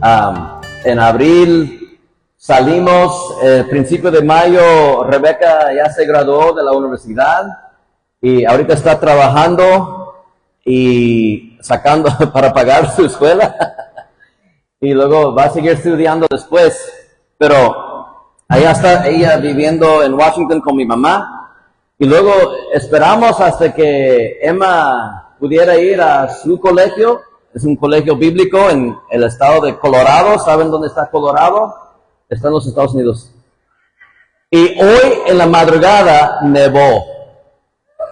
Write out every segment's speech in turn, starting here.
En abril salimos, principio de mayo, Rebeca ya se graduó de la universidad y ahorita está trabajando y sacando para pagar su escuela y luego va a seguir estudiando después, pero allá está ella viviendo en Washington con mi mamá. Y luego esperamos hasta que Emma pudiera ir a su colegio. Es un colegio bíblico en el estado de Colorado. ¿Saben dónde está Colorado? Está en los Estados Unidos. Y hoy en la madrugada nevó.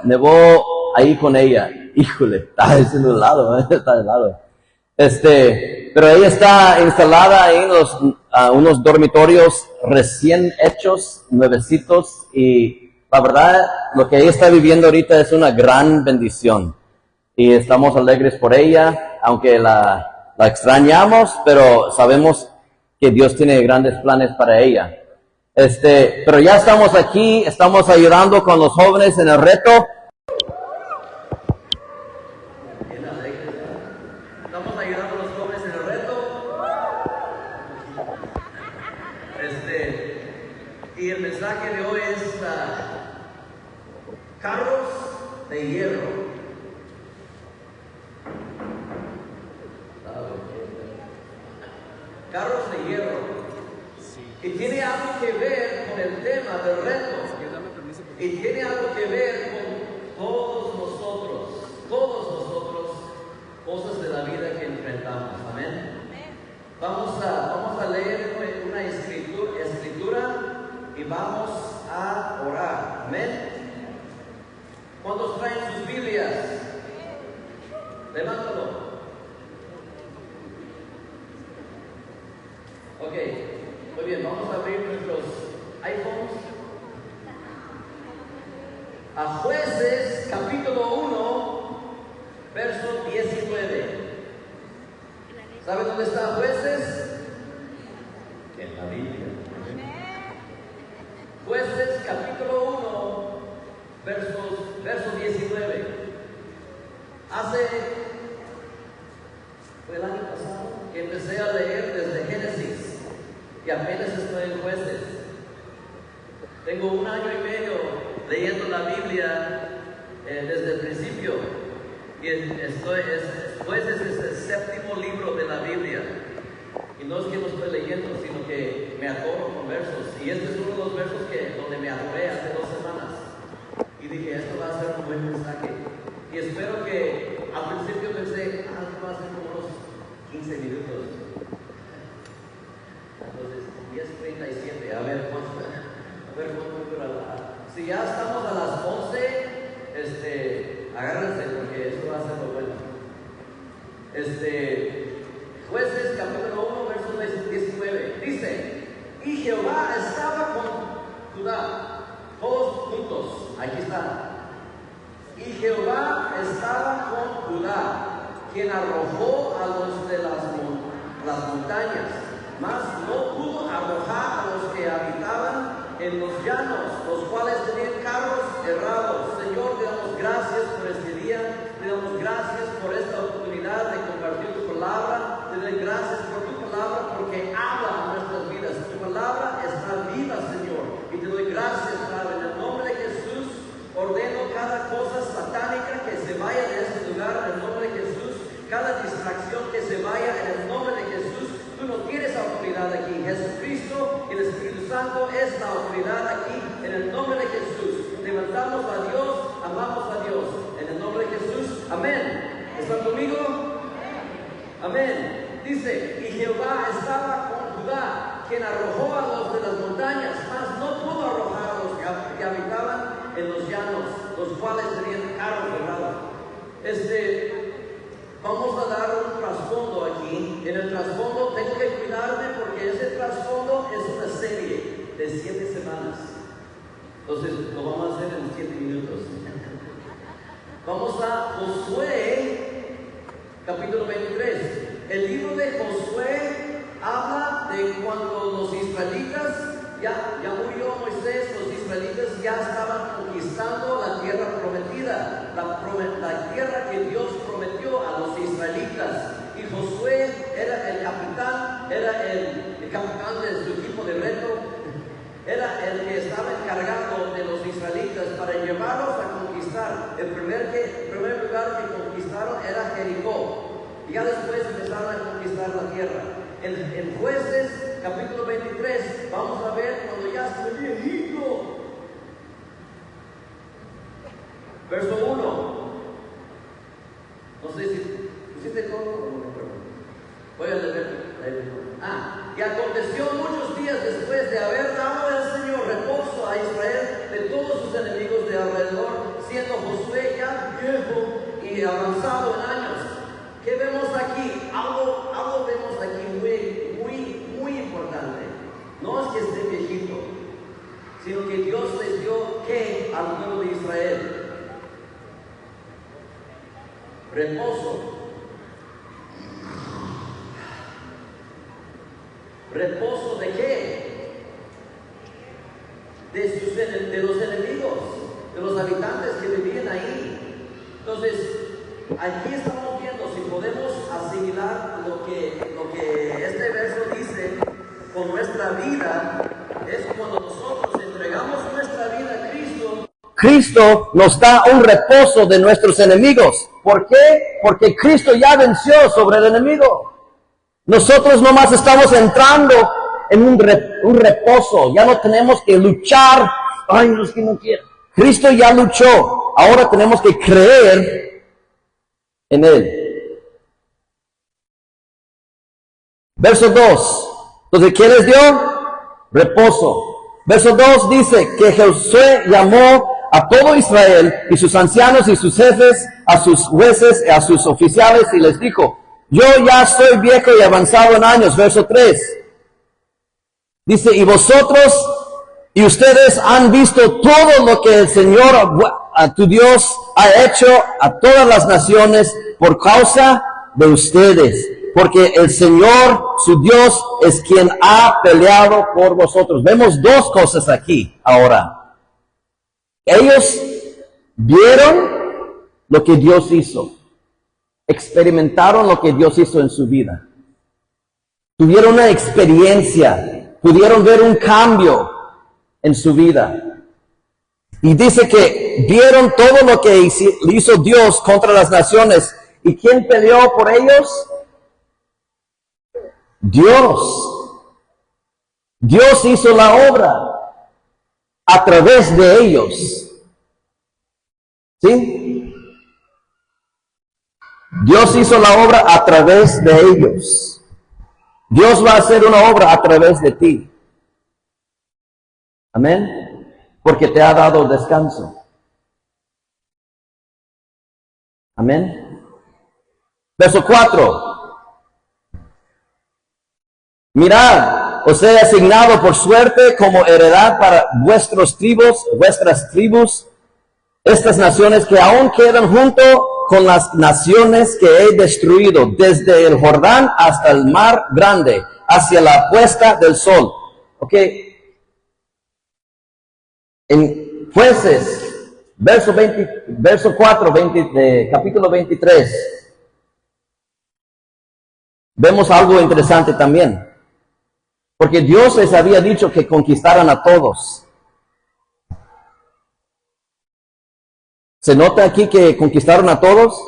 Nevó ahí con ella. Híjole, está helado, está helado. Pero ella está instalada en unos dormitorios recién hechos, nuevecitos, y la verdad, lo que ella está viviendo ahorita es una gran bendición. Y estamos alegres por ella, aunque la extrañamos, pero sabemos que Dios tiene grandes planes para ella. Pero ya estamos aquí, estamos ayudando con los jóvenes en el reto. Estamos ayudando a los jóvenes en el reto. Y el mensaje de hoy es carros de hierro. Carros de hierro. Y tiene algo que ver con el tema del reto. Y tiene algo que ver con todos nosotros, cosas de la vida que enfrentamos. Amén. Vamos a leer una escritura y vamos a orar. Amén. ¿Cuántos traen sus Biblias? Levántalo. Ok, muy bien, vamos a abrir nuestros iPhones. A Jueces, capítulo 1, verso 19. ¿Sabe dónde está Jueces? En la Biblia. Jueces, capítulo 1, verso 19. Fue el año pasado que empecé a leer desde Génesis y apenas estoy en Jueces. Tengo 1 año y medio leyendo la Biblia desde el principio y Jueces es el 7º libro de la Biblia. Y no es que no estoy leyendo, sino que me atoro con versos. Y este es uno de los versos donde me atoré hace 2 semanas. Y dije, esto va a ser un buen mensaje. Y espero que al principio pensé, esto va a ser como unos 15 minutos. Entonces, 10:37. A ver cuánto dura. Si ya estamos a las 11, agárrense porque eso va a ser lo bueno. Jueces capítulo 1, verso 19. Dice, y Jehová estaba con Judá. Todos juntos, aquí está. Y Jehová estaba con Judá, quien arrojó a los de las montañas, mas no pudo arrojar a los que habitaban en los llanos, los cuales tenían carros errados. Señor, te damos gracias por este día, te damos gracias por esta oportunidad de compartir tu palabra, te doy gracias por tu palabra porque habla a nuestras vidas. Tu palabra está viva, Señor, y te doy gracias, Padre, en el nombre de Jesús. Ordeno cada cosa satánica que se vaya de este lugar en el nombre de Jesús. Cada distracción que se vaya en el nombre de Jesús. Tú no tienes autoridad aquí. Jesucristo y el Espíritu Santo es la autoridad aquí en el nombre de Jesús. Levantamos a Dios, amamos a Dios. En el nombre de Jesús. Amén. ¿Están conmigo? Amén. Dice, y Jehová estaba con Judá, quien arrojó a los de las montañas, mas no pudo arrojar a los que habitaban en los llanos, los cuales tenían carros errados. Vamos a dar un trasfondo aquí. En el trasfondo tengo que cuidarme porque ese trasfondo es una serie de 7 semanas. Entonces lo vamos a hacer en 7 minutos. Vamos a Josué, capítulo 23. El libro de Josué habla de cuando los israelitas ya murió Moisés, los israelitas ya estaban conquistando la tierra prometida, la tierra que Dios prometió a los israelitas. Y Josué era el capitán el primer lugar que conquistaron era Jericó. Y ya después empezaron a conquistar la tierra. En Jueces, capítulo 23, vamos a ver cuando ya estoy viejito. Verso 1. No sé si pusiste todo o no me acuerdo. Voy a leer. Y aconteció muchos días después de haber dado al Señor reposo a Israel de todos sus enemigos de alrededor, siendo Josué ya viejo y avanzado en años. ¿Qué vemos aquí? Algo vemos aquí muy importante. No es que esté viejito, sino que Dios les dio ¿qué? Al pueblo de Israel. Reposo. ¿Reposo de qué? De los enemigos, de los habitantes que vivían ahí. Entonces, aquí estamos viendo si podemos asimilar lo que este verso dice con nuestra vida. Es cuando nosotros entregamos nuestra vida a Cristo. Cristo nos da un reposo de nuestros enemigos. ¿Por qué? Porque Cristo ya venció sobre el enemigo. Nosotros nomás estamos entrando en un reposo. Ya no tenemos que luchar. Ay, los que no quieren. Cristo ya luchó. Ahora tenemos que creer en Él. Verso 2. Entonces, ¿qué les dio? Reposo. Verso 2 dice que Josué llamó a todo Israel y sus ancianos y sus jefes, a sus jueces y a sus oficiales y les dijo: yo ya soy viejo y avanzado en años. Verso 3. Dice, y vosotros y ustedes han visto todo lo que el Señor, a tu Dios, ha hecho a todas las naciones por causa de ustedes. Porque el Señor, su Dios, es quien ha peleado por vosotros. Vemos dos cosas aquí ahora. Ellos vieron lo que Dios hizo. Experimentaron lo que Dios hizo en su vida. Tuvieron una experiencia. Pudieron ver un cambio en su vida. Y dice que vieron todo lo que hizo Dios contra las naciones. ¿Y quién peleó por ellos? Dios. Dios hizo la obra a través de ellos. ¿Sí? Dios hizo la obra a través de ellos. Dios va a hacer una obra a través de ti. Amén. Porque te ha dado descanso. Amén. Verso 4. Mirad, os he asignado por suerte como heredad para vuestras tribus, estas naciones que aún quedan junto con las naciones que he destruido, desde el Jordán hasta el mar grande, hacia la puesta del sol. Ok. En Jueces, verso 4, de capítulo 23, vemos algo interesante también. Porque Dios les había dicho que conquistaran a todos. ¿Se nota aquí que conquistaron a todos?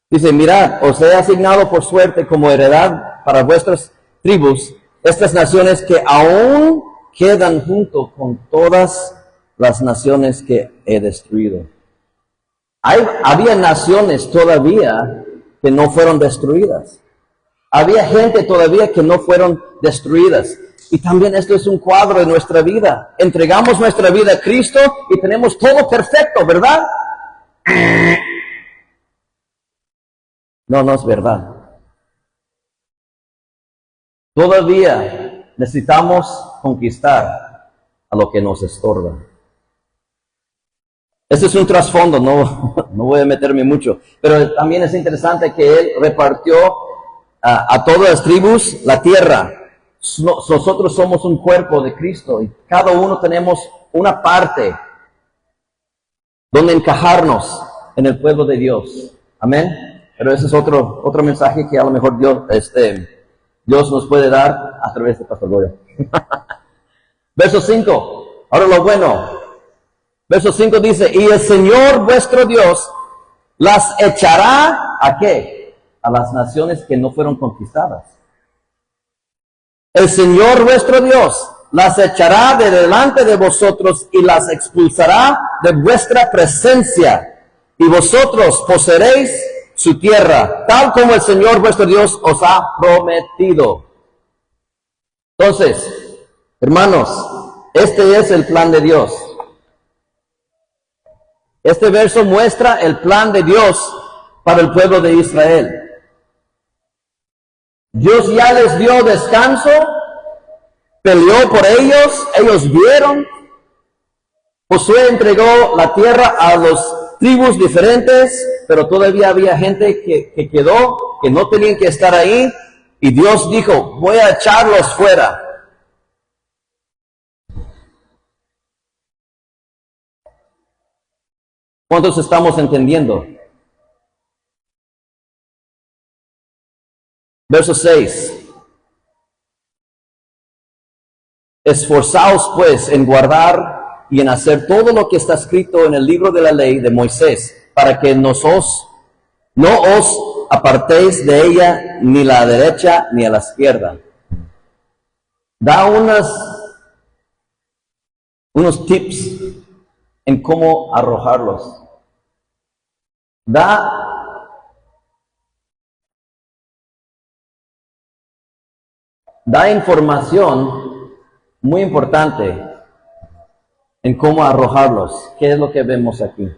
Dice, mirad, os he asignado por suerte como heredad para vuestras tribus, estas naciones que aún quedan junto con todas las naciones que he destruido. Había naciones todavía que no fueron destruidas. Había gente todavía que no fueron destruidas. Y también esto es un cuadro de nuestra vida. Entregamos nuestra vida a Cristo y tenemos todo perfecto, ¿verdad? No, no es verdad. Todavía necesitamos conquistar a lo que nos estorba. Este es un trasfondo, no voy a meterme mucho. Pero también es interesante que Él repartió a todas las tribus la tierra. Nosotros somos un cuerpo de Cristo y cada uno tenemos una parte donde encajarnos en el pueblo de Dios. Amén. Pero ese es otro mensaje que a lo mejor Dios nos puede dar a través de Pastor Goya. Verso 5. Ahora lo bueno. Verso 5 dice, y el Señor vuestro Dios las echará, ¿a qué? A las naciones que no fueron conquistadas. El Señor vuestro Dios las echará de delante de vosotros y las expulsará de vuestra presencia. Y vosotros poseeréis su tierra, tal como el Señor vuestro Dios os ha prometido. Entonces, hermanos, este es el plan de Dios. Este verso muestra el plan de Dios para el pueblo de Israel. Dios ya les dio descanso, peleó por ellos, ellos vieron. Josué entregó la tierra a los tribus diferentes, pero todavía había gente que quedó, que no tenían que estar ahí, y Dios dijo, voy a echarlos fuera. ¿Cuántos estamos entendiendo? Verso 6. Esforzaos pues en guardar y en hacer todo lo que está escrito en el libro de la ley de Moisés, para que no os apartéis de ella ni a la derecha ni a la izquierda. Da unos tips en cómo arrojarlos. Da información muy importante en cómo arrojarlos. ¿Qué es lo que vemos aquí?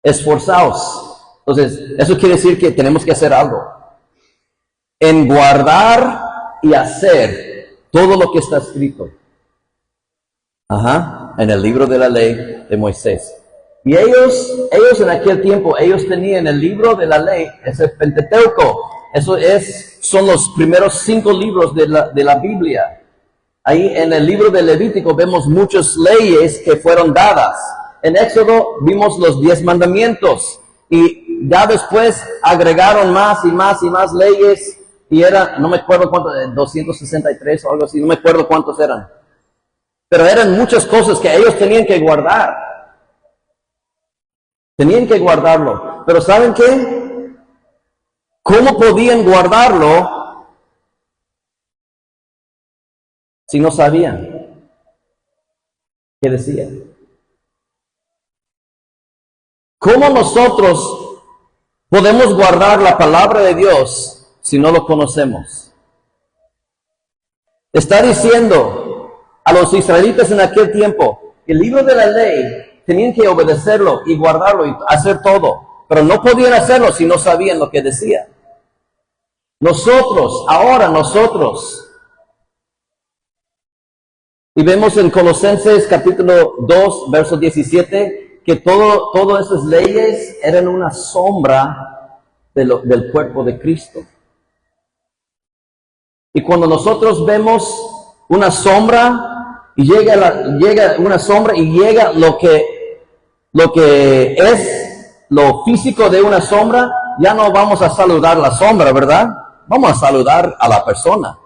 Esforzaos. Entonces, eso quiere decir que tenemos que hacer algo. En guardar y hacer todo lo que está escrito. En el libro de la ley de Moisés. Y ellos en aquel tiempo, ellos tenían el libro de la ley, es el Pentateuco. Son los primeros 5 libros de la Biblia. Ahí en el libro de Levítico vemos muchas leyes que fueron dadas. En Éxodo vimos los 10 mandamientos. Y ya después agregaron más y más y más leyes. Y no me acuerdo cuántos, 263 o algo así, no me acuerdo cuántos eran. Pero eran muchas cosas que ellos tenían que guardar. Tenían que guardarlo. Pero ¿saben qué? ¿Cómo podían guardarlo si no sabían qué decía? ¿Cómo nosotros podemos guardar la palabra de Dios si no lo conocemos? Está diciendo a los israelitas en aquel tiempo, el libro de la ley, tenían que obedecerlo y guardarlo y hacer todo, pero no podían hacerlo si no sabían lo que decía. Nosotros, y vemos en Colosenses capítulo 2, verso 17, que todas esas leyes eran una sombra del cuerpo de Cristo. Y cuando nosotros vemos una sombra, y llega una sombra y llega lo que es lo físico de una sombra, ya no vamos a saludar la sombra, ¿verdad? Vamos a saludar a la persona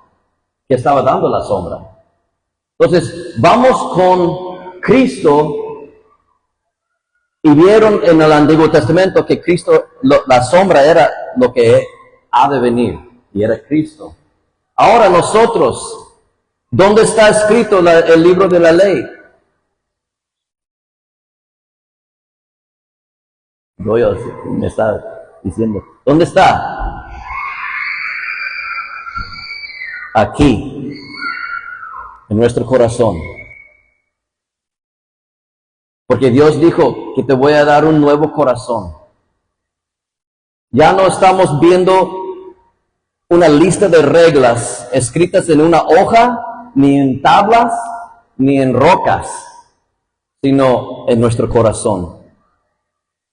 que estaba dando la sombra. Entonces, vamos con Cristo, y vieron en el Antiguo Testamento que Cristo, la sombra era lo que ha de venir, y era Cristo. Ahora nosotros, ¿dónde está escrito el libro de la ley? Me está diciendo, ¿dónde está? Aquí, en nuestro corazón. Porque Dios dijo que te voy a dar un nuevo corazón. Ya no estamos viendo una lista de reglas escritas en una hoja, ni en tablas, ni en rocas, sino en nuestro corazón.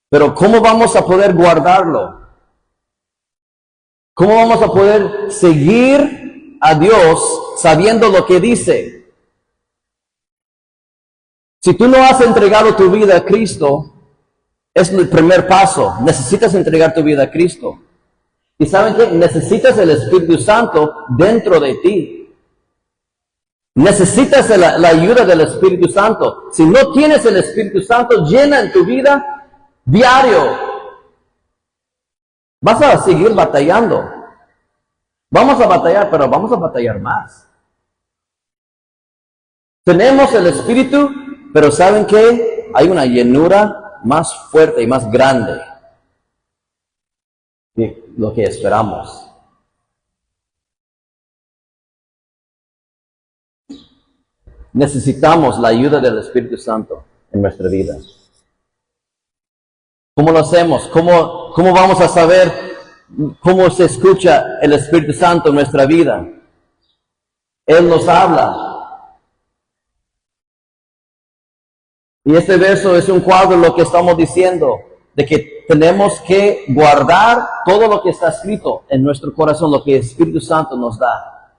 Pero ¿cómo vamos a poder guardarlo? ¿Cómo vamos a poder seguir a Dios sabiendo lo que dice? Si tú no has entregado tu vida a Cristo, es el primer paso. Necesitas entregar tu vida a Cristo. ¿Y saben qué? Necesitas el Espíritu Santo dentro de ti. Necesitas la ayuda del Espíritu Santo. Si no tienes el Espíritu Santo llena en tu vida diario, vas a seguir batallando. Vamos a batallar, pero vamos a batallar más. Tenemos el Espíritu, pero ¿saben qué? Hay una llenura más fuerte y más grande que lo que esperamos. Necesitamos la ayuda del Espíritu Santo en nuestra vida. ¿Cómo lo hacemos? ¿Cómo vamos a saber cómo se escucha el Espíritu Santo en nuestra vida? Él nos habla. Y este verso es un cuadro de lo que estamos diciendo, de que tenemos que guardar todo lo que está escrito en nuestro corazón, lo que el Espíritu Santo nos da.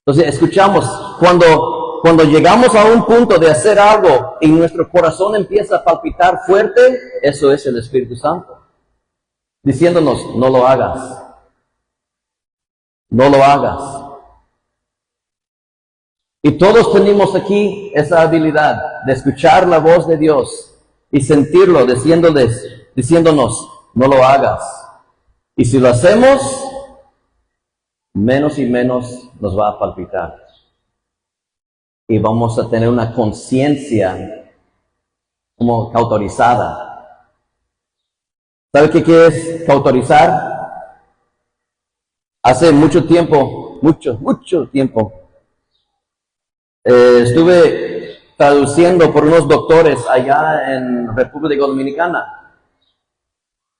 Entonces escuchamos, cuando llegamos a un punto de hacer algo y nuestro corazón empieza a palpitar fuerte, eso es el Espíritu Santo. Diciéndonos, no lo hagas. No lo hagas. Y todos tenemos aquí esa habilidad de escuchar la voz de Dios y sentirlo diciéndonos, no lo hagas. Y si lo hacemos, menos y menos nos va a palpitar. Y vamos a tener una conciencia como cauterizada. ¿Sabe qué es cauterizar? Hace mucho tiempo, estuve traduciendo por unos doctores allá en República Dominicana.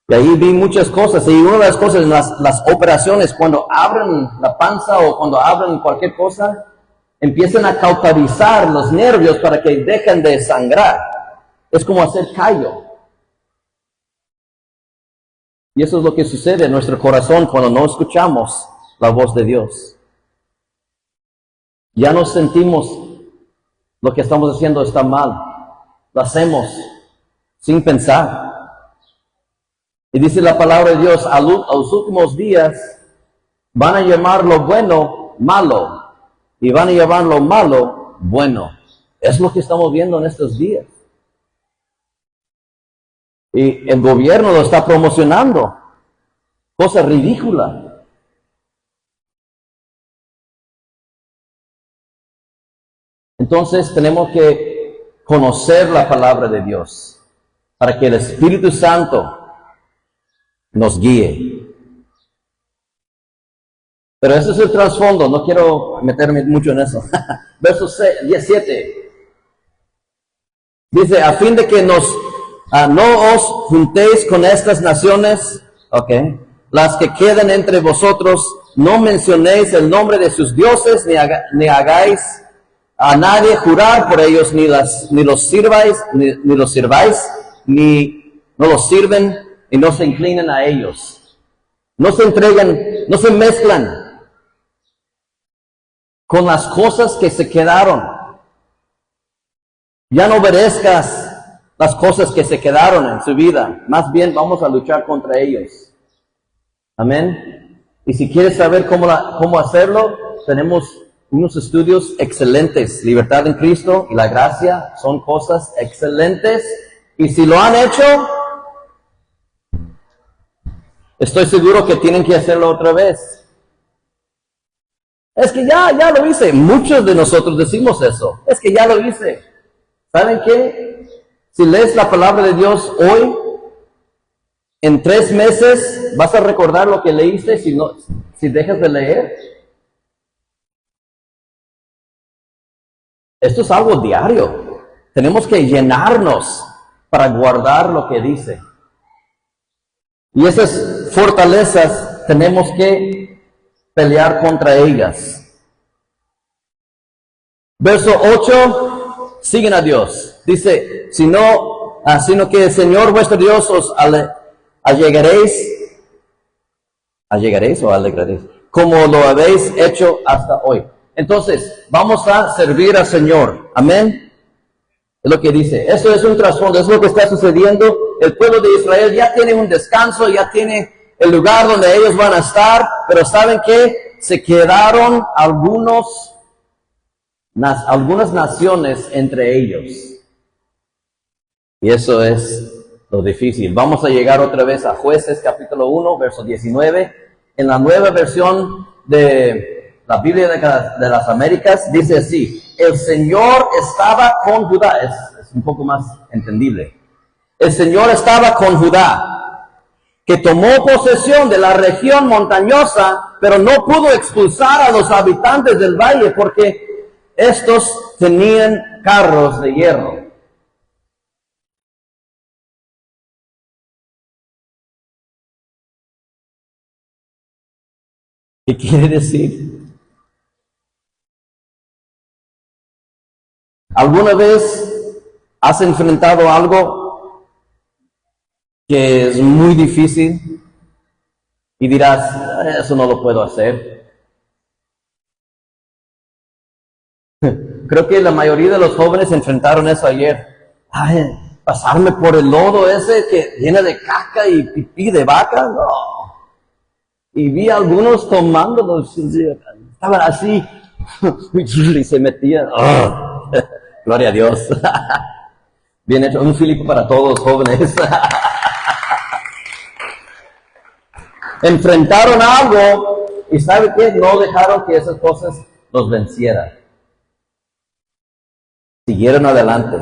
Y ahí vi muchas cosas. Y una de las cosas, las operaciones, cuando abren la panza o cuando abren cualquier cosa, empiezan a cauterizar los nervios para que dejen de sangrar. Es como hacer callo. Y eso es lo que sucede en nuestro corazón cuando no escuchamos la voz de Dios. Ya no sentimos lo que estamos haciendo está mal. Lo hacemos sin pensar. Y dice la palabra de Dios, a los últimos días van a llamar lo bueno malo. Y van a llamar lo malo bueno. Es lo que estamos viendo en estos días. Y el gobierno lo está promocionando. Cosa ridícula. Entonces tenemos que conocer la palabra de Dios para que el Espíritu Santo nos guíe. Pero ese es el trasfondo, no quiero meterme mucho en eso. Verso 17. Dice, a fin de que no os juntéis con estas naciones, las que queden entre vosotros, no mencionéis el nombre de sus dioses, ni hagáis a nadie jurar por ellos, ni los sirváis, ni los sirven, y no se inclinen a ellos. No se entregan, no se mezclan con las cosas que se quedaron. Ya no obedezcas las cosas que se quedaron en su vida. Más bien vamos a luchar contra ellos. Amén. Y si quieres saber cómo hacerlo, tenemos unos estudios excelentes. Libertad en Cristo y la gracia son cosas excelentes. Y si lo han hecho, estoy seguro que tienen que hacerlo otra vez. Es que ya lo hice. Muchos de nosotros decimos eso. Es que ya lo hice. ¿Saben qué? Si lees la palabra de Dios hoy, en 3 meses vas a recordar lo que leíste si dejas de leer. Esto es algo diario. Tenemos que llenarnos para guardar lo que dice. Y esas fortalezas tenemos que pelear contra ellas. Verso 8, siguen a Dios. Dice, sino que el Señor vuestro Dios os allegaréis o alegraréis, como lo habéis hecho hasta hoy. Entonces, vamos a servir al Señor. Amén. Es lo que dice. Eso es un trasfondo, es lo que está sucediendo. El pueblo de Israel ya tiene un descanso, ya tiene el lugar donde ellos van a estar, pero ¿saben qué? Se quedaron algunos algunas naciones entre ellos. Y eso es lo difícil. Vamos a llegar otra vez a Jueces capítulo 1, verso 19. En la nueva versión de la Biblia de las Américas dice así: el Señor estaba con Judá. Es un poco más entendible. El Señor estaba con Judá, que tomó posesión de la región montañosa, pero no pudo expulsar a los habitantes del valle porque estos tenían carros de hierro. ¿Qué quiere decir? ¿Alguna vez has enfrentado algo que es muy difícil y dirás, eso no lo puedo hacer? Creo que la mayoría de los jóvenes enfrentaron eso ayer. Ay, pasarme por el lodo ese que viene de caca y pipí de vaca, no. Y vi a algunos tomándolos, estaban así, y se metían. Oh, gloria a Dios. Bien hecho, un Filipo para todos, jóvenes. Enfrentaron algo y ¿sabe qué? No dejaron que esas cosas los vencieran. Siguieron adelante,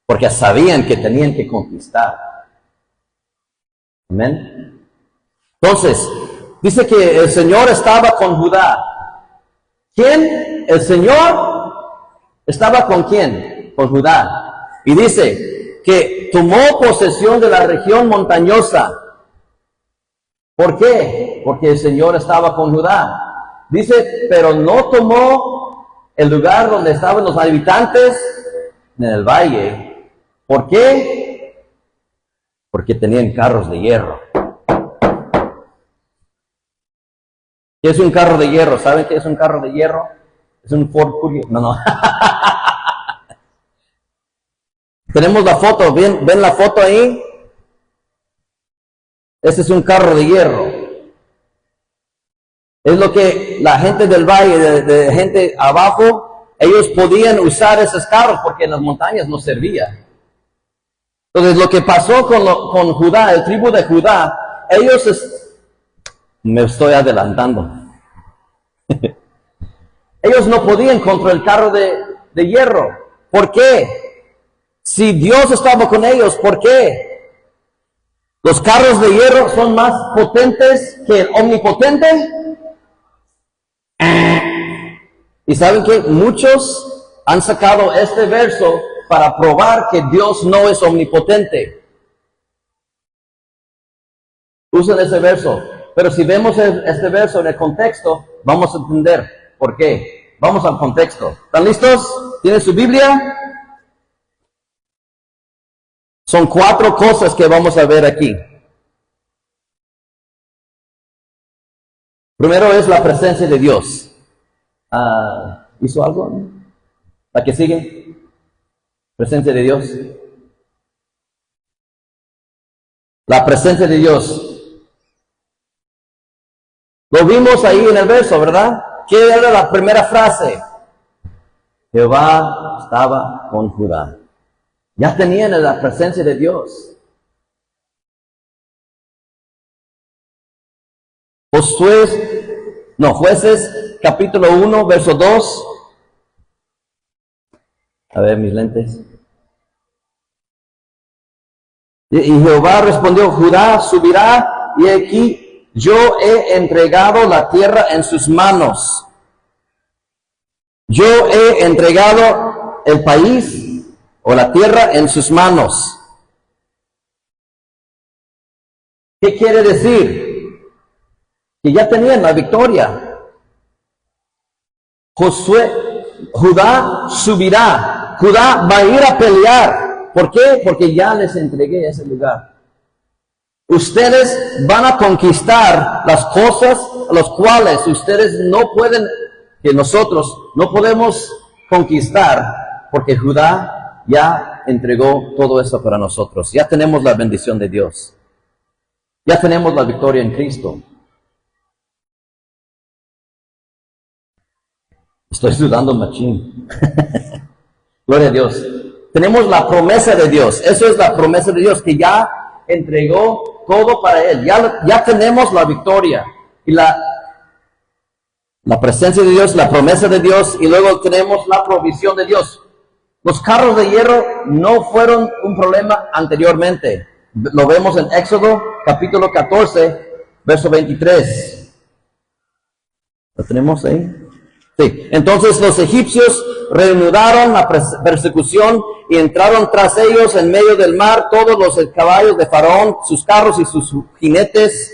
porque sabían que tenían que conquistar. Amén. Entonces, dice que el Señor estaba con Judá. ¿Quién? El Señor estaba con quién? Con Judá. Y dice que tomó posesión de la región montañosa. ¿Por qué? Porque el Señor estaba con Judá. Dice, pero no tomó el lugar donde estaban los habitantes en el valle. ¿Por qué? Porque tenían carros de hierro. ¿Qué es un carro de hierro? ¿Saben qué es un carro de hierro? Es un Ford Courier. No. Tenemos la foto, ¿ven la foto ahí? Este es un carro de hierro. Es lo que la gente del valle, de gente abajo, ellos podían usar esos carros porque en las montañas no servía. Entonces lo que pasó con Judá, el tribu de Judá, me estoy adelantando. Ellos no podían contra el carro de hierro. ¿Por qué? Si Dios estaba con ellos, ¿por qué? ¿Los carros de hierro son más potentes que el omnipotente? Y saben que muchos han sacado este verso para probar que Dios no es omnipotente. Usan ese verso. Pero si vemos este verso en el contexto, vamos a entender por qué. Vamos al contexto. ¿Están listos? ¿Tienen su Biblia? Son 4 cosas que vamos a ver aquí. Primero es la presencia de Dios. ¿Hizo algo? ¿La que sigue? Presencia de Dios. La presencia de Dios. Lo vimos ahí en el verso, ¿verdad? ¿Qué era la primera frase? Jehová estaba con Judá. Ya tenían la presencia de Dios. Jueces, capítulo 1, verso 2. A ver, mis lentes. Y Jehová respondió, Judá subirá, y aquí yo he entregado la tierra en sus manos. Yo he entregado el país o la tierra en sus manos. ¿Qué quiere decir? Que ya tenían la victoria. Judá subirá. Judá va a ir a pelear. ¿Por qué? Porque ya les entregué ese lugar. Ustedes van a conquistar las cosas a las cuales ustedes no pueden, que nosotros no podemos conquistar, porque Judá ya entregó todo eso para nosotros. Ya tenemos la bendición de Dios. Ya tenemos la victoria en Cristo. Estoy sudando machín. Gloria a Dios. Tenemos la promesa de Dios. Eso es la promesa de Dios, que ya entregó todo para Él. Ya tenemos la victoria. Y la presencia de Dios, la promesa de Dios, y luego tenemos la provisión de Dios. Los carros de hierro no fueron un problema anteriormente. Lo vemos en Éxodo, capítulo 14, verso 23. ¿Lo tenemos ahí? Sí. Entonces los egipcios reanudaron la persecución y entraron tras ellos en medio del mar todos los caballos de Faraón, sus carros y sus jinetes.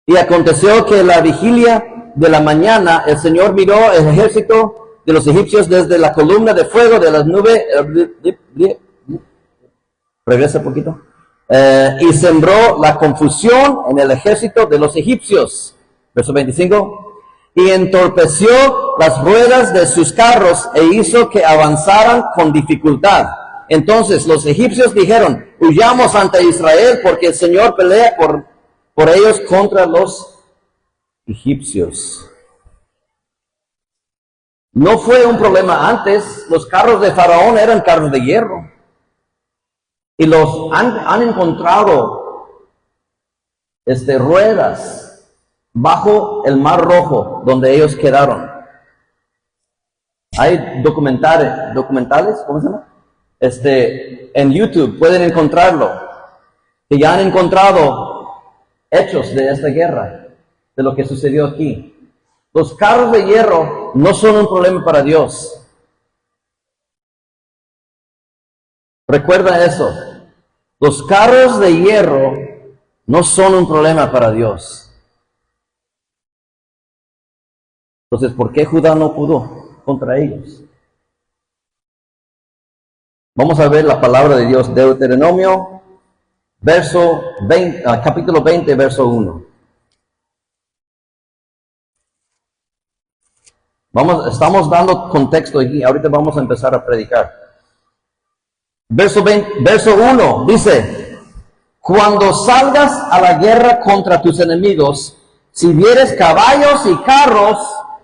Y aconteció que la vigilia de la mañana el Señor miró el ejército de los egipcios desde la columna de fuego de las nubes. Regresa un poquito. Y sembró la confusión en el ejército de los egipcios. Verso 25. Y entorpeció las ruedas de sus carros e hizo que avanzaran con dificultad. Entonces los egipcios dijeron: huyamos ante Israel, porque el Señor pelea por ellos contra los egipcios. No fue un problema antes. Los carros de Faraón eran carros de hierro. Y los han encontrado ruedas bajo el Mar Rojo, donde ellos quedaron. Hay documentales, ¿cómo se llama? En YouTube pueden encontrarlo, que ya han encontrado hechos de esta guerra, de lo que sucedió aquí. Los carros de hierro no son un problema para Dios. Recuerda eso. Los carros de hierro no son un problema para Dios. Entonces, ¿por qué Judá no pudo contra ellos? Vamos a ver la palabra de Dios, Deuteronomio, capítulo 20, verso 1. Estamos dando contexto aquí, ahorita vamos a empezar a predicar. Verso 1 dice: cuando salgas a la guerra contra tus enemigos, si vieres caballos y carros,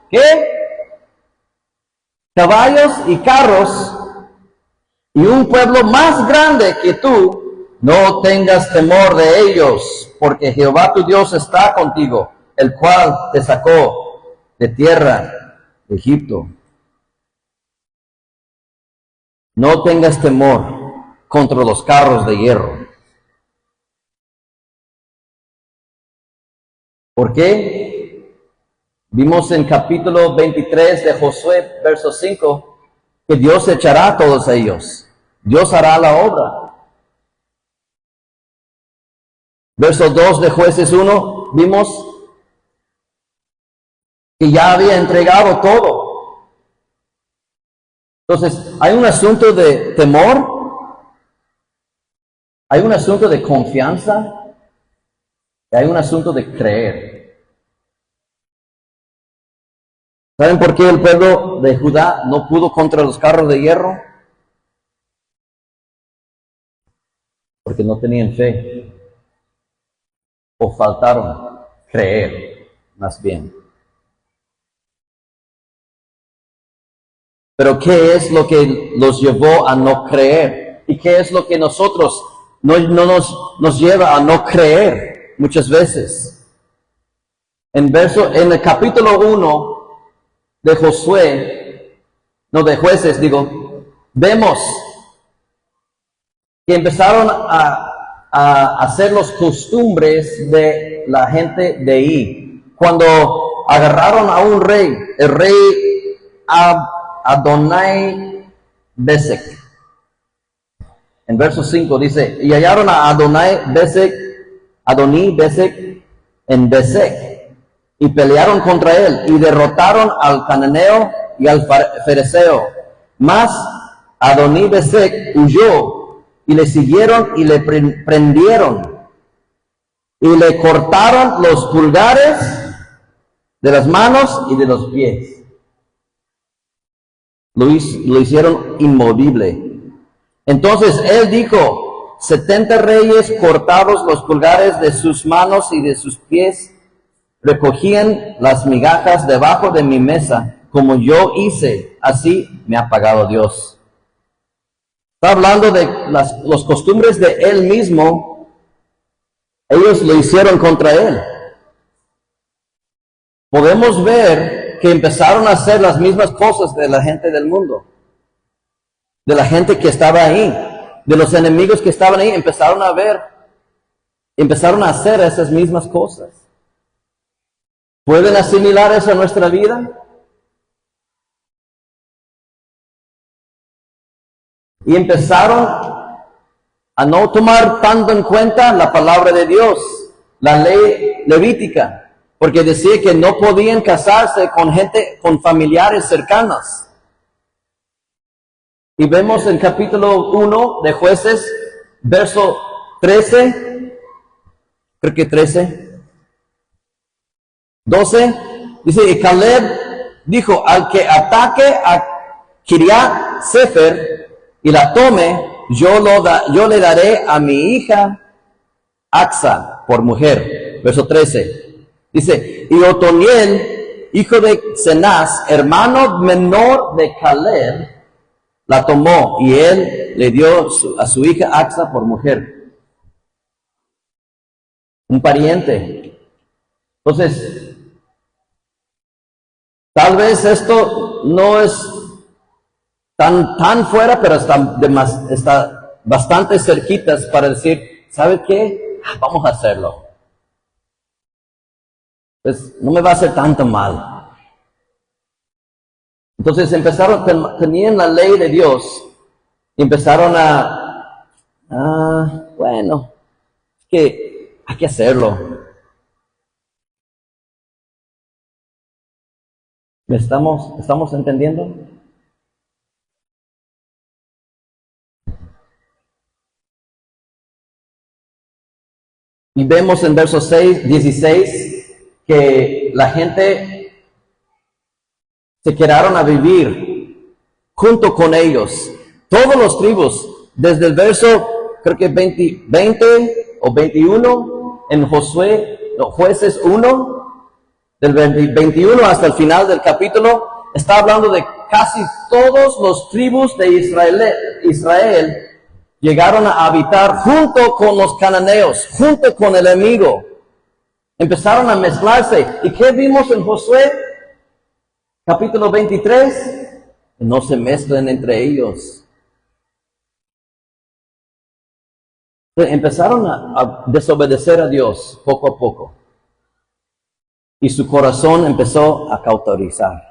¿qué? Caballos y carros, y un pueblo más grande que tú, no tengas temor de ellos, porque Jehová tu Dios está contigo, el cual te sacó de tierra de Egipto. No tengas temor contra los carros de hierro. ¿Por qué? Vimos en capítulo 23 de Josué, verso 5, que Dios echará a todos ellos. Dios hará la obra. Verso 2 de Jueces 1, vimos que ya había entregado todo. Entonces, hay un asunto de temor, hay un asunto de confianza, y hay un asunto de creer. ¿Saben por qué el pueblo de Judá no pudo contra los carros de hierro? Porque no tenían fe, o faltaron creer, más bien. Pero ¿qué es lo que los llevó a no creer? ¿Y qué es lo que nosotros nos lleva a no creer muchas veces? En el capítulo 1 de Jueces, vemos que empezaron a hacer las costumbres de la gente de ahí. Cuando agarraron a un rey, el rey Adonai Besek. En verso 5 dice: y hallaron a Adonai Besek en Besek, y pelearon contra él, y derrotaron al cananeo y al fereceo. Mas Adonai Besek huyó, y le siguieron y le prendieron, y le cortaron los pulgares de las manos y de los pies. Lo hicieron inmovible. Entonces él dijo: 70 reyes cortados los pulgares de sus manos y de sus pies, recogían las migajas debajo de mi mesa, como yo hice, así me ha pagado Dios. Está hablando de los costumbres de él mismo, ellos lo hicieron contra él. Podemos ver que empezaron a hacer las mismas cosas de la gente del mundo, de la gente que estaba ahí, de los enemigos que estaban ahí, empezaron a hacer esas mismas cosas. ¿Pueden asimilar eso a nuestra vida? Y empezaron a no tomar tanto en cuenta la palabra de Dios, la ley levítica, porque decía que no podían casarse con familiares cercanos. Y vemos en capítulo 1 de Jueces, verso 13, creo que 13, 12, dice, y Caleb dijo, al que ataque a Kiriat Sefer y la tome, yo le daré a mi hija Axa por mujer. Verso 13, dice, y Otoniel, hijo de Cenaz, hermano menor de Caleb, la tomó y él le dio a su hija Axa por mujer. Un pariente. Entonces, tal vez esto no es tan fuera, pero está bastante cerquitas para decir, ¿sabe qué? Vamos a hacerlo. Pues no me va a hacer tanto mal. Entonces tenían la ley de Dios y empezaron bueno, es que hay que hacerlo. ¿Me estamos entendiendo? Y vemos en verso 16 que la gente se quedaron a vivir junto con ellos. Todos los tribus, desde el verso, creo que 20 o 21, en Jueces 1, del 21 hasta el final del capítulo, está hablando de casi todos los tribus de Israel llegaron a habitar junto con los cananeos, junto con el enemigo. Empezaron a mezclarse. ¿Y qué vimos en Josué? Capítulo 23, no se mezclen entre ellos. Empezaron a desobedecer a Dios poco a poco. Y su corazón empezó a cauterizar.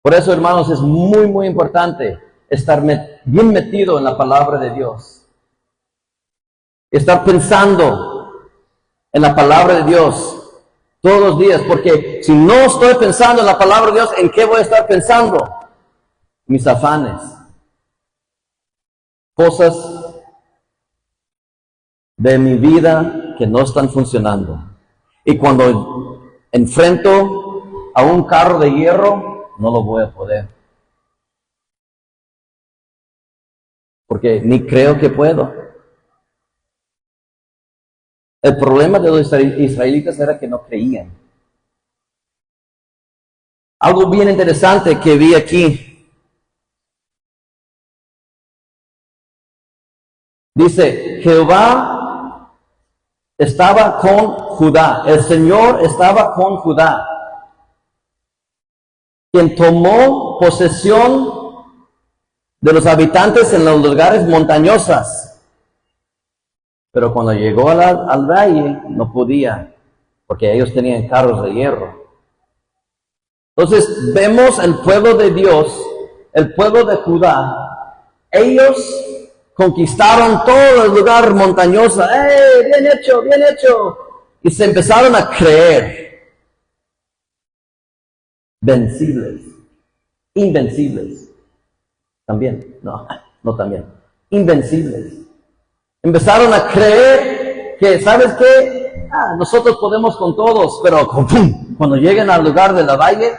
Por eso, hermanos, es muy, muy importante estar bien metido en la palabra de Dios. Estar pensando en la palabra de Dios todos los días, porque si no estoy pensando en la palabra de Dios, ¿en qué voy a estar pensando? Mis afanes, cosas de mi vida que no están funcionando. Y cuando enfrento a un carro de hierro, no lo voy a poder, porque ni creo que puedo. El problema de los israelitas era que no creían. Algo bien interesante que vi aquí. Dice, Jehová estaba con Judá. El Señor estaba con Judá, quien tomó posesión de los habitantes en los lugares montañosos. Pero cuando llegó al valle, no podía, porque ellos tenían carros de hierro. Entonces, vemos el pueblo de Dios, el pueblo de Judá. Ellos conquistaron todo el lugar montañoso. ¡Hey, bien hecho, bien hecho! Y se empezaron a creer vencibles, invencibles. También, no también, invencibles. Empezaron a creer que, ¿sabes qué? Nosotros podemos con todos, pero cuando lleguen al lugar del valle,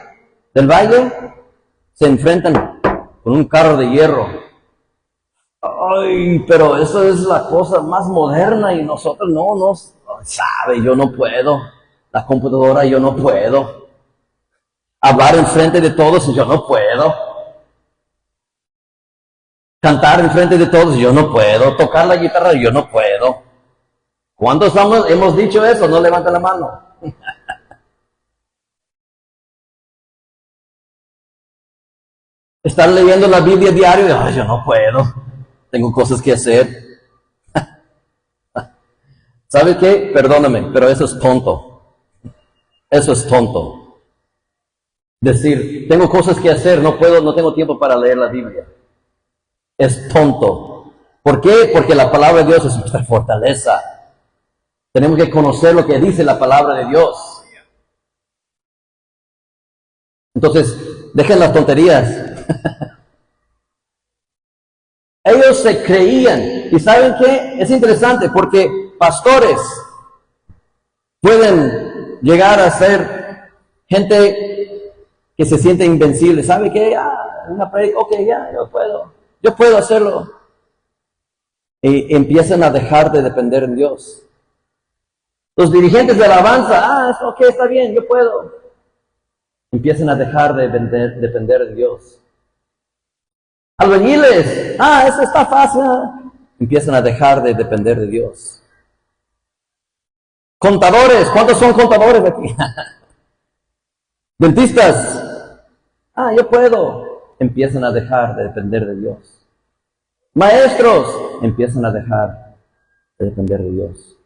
se enfrentan con un carro de hierro. Ay, pero eso es la cosa más moderna y nosotros no sabe, yo no puedo. La computadora yo no puedo. Hablar enfrente de todos yo no puedo. Cantar enfrente de todos yo no puedo. Tocar la guitarra yo no puedo. ¿Cuántos hemos dicho eso? No levanta la mano. Estar leyendo la Biblia diario, ay, yo no puedo. Tengo cosas que hacer. ¿Sabe qué? Perdóname, pero eso es tonto. Eso es tonto. Decir, tengo cosas que hacer, no puedo, no tengo tiempo para leer la Biblia. Es tonto. ¿Por qué? Porque la palabra de Dios es nuestra fortaleza. Tenemos que conocer lo que dice la palabra de Dios. Entonces, dejen las tonterías. Ellos se creían. ¿Y saben qué? Es interesante porque pastores pueden llegar a ser gente que se siente invencible. ¿Sabe qué? Una predica, ok, ya, yo puedo hacerlo. Y empiezan a dejar de depender en Dios. Los dirigentes de alabanza, ok, está bien, yo puedo. Empiezan a dejar de depender de Dios. Albañiles, eso está fácil. Empiezan a dejar de depender de Dios. Contadores, ¿cuántos son contadores aquí? Dentistas, yo puedo. Empiezan a dejar de depender de Dios. Maestros, empiezan a dejar de depender de Dios.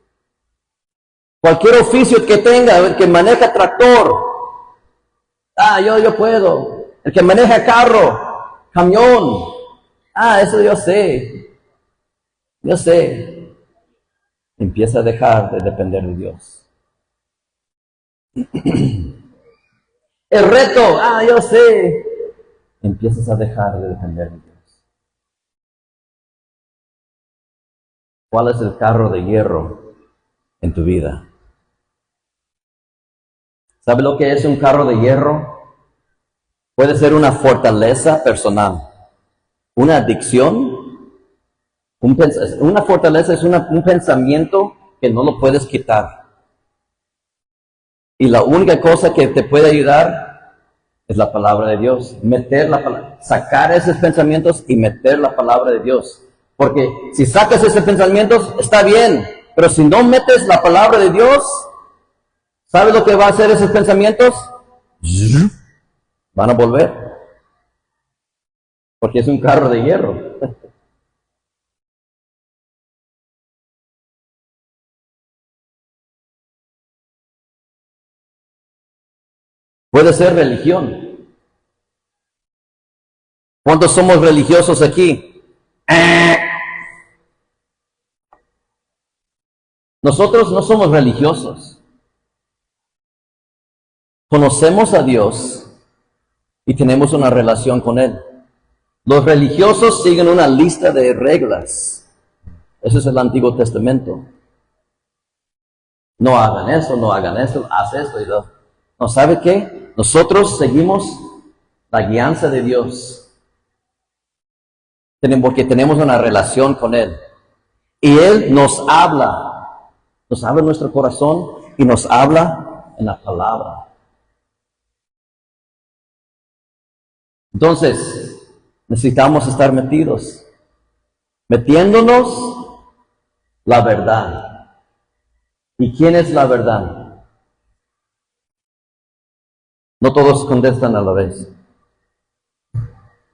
Cualquier oficio que tenga, el que maneja tractor, yo puedo. El que maneja carro, camión, eso yo sé. Empieza a dejar de depender de Dios. El reto, yo sé. Empiezas a dejar de depender de Dios. ¿Cuál es el carro de hierro en tu vida? ¿Sabe lo que es un carro de hierro? Puede ser una fortaleza personal, una adicción. Una fortaleza es un pensamiento que no lo puedes quitar. Y la única cosa que te puede ayudar es la palabra de Dios. Sacar esos pensamientos y meter la palabra de Dios. Porque si sacas esos pensamientos, está bien. Pero si no metes la palabra de Dios, ¿sabes lo que va a hacer esos pensamientos? Van a volver. Porque es un carro de hierro. Puede ser religión. ¿Cuántos somos religiosos aquí? Nosotros no somos religiosos. Conocemos a Dios y tenemos una relación con Él. Los religiosos siguen una lista de reglas. Ese es el Antiguo Testamento. No hagan eso, haz esto y lo. ¿No sabe qué? Nosotros seguimos la guianza de Dios. Porque tenemos una relación con Él. Y Él nos habla en nuestro corazón y nos habla en la palabra. Entonces, necesitamos estar metiéndonos la verdad. ¿Y quién es la verdad? No todos contestan a la vez.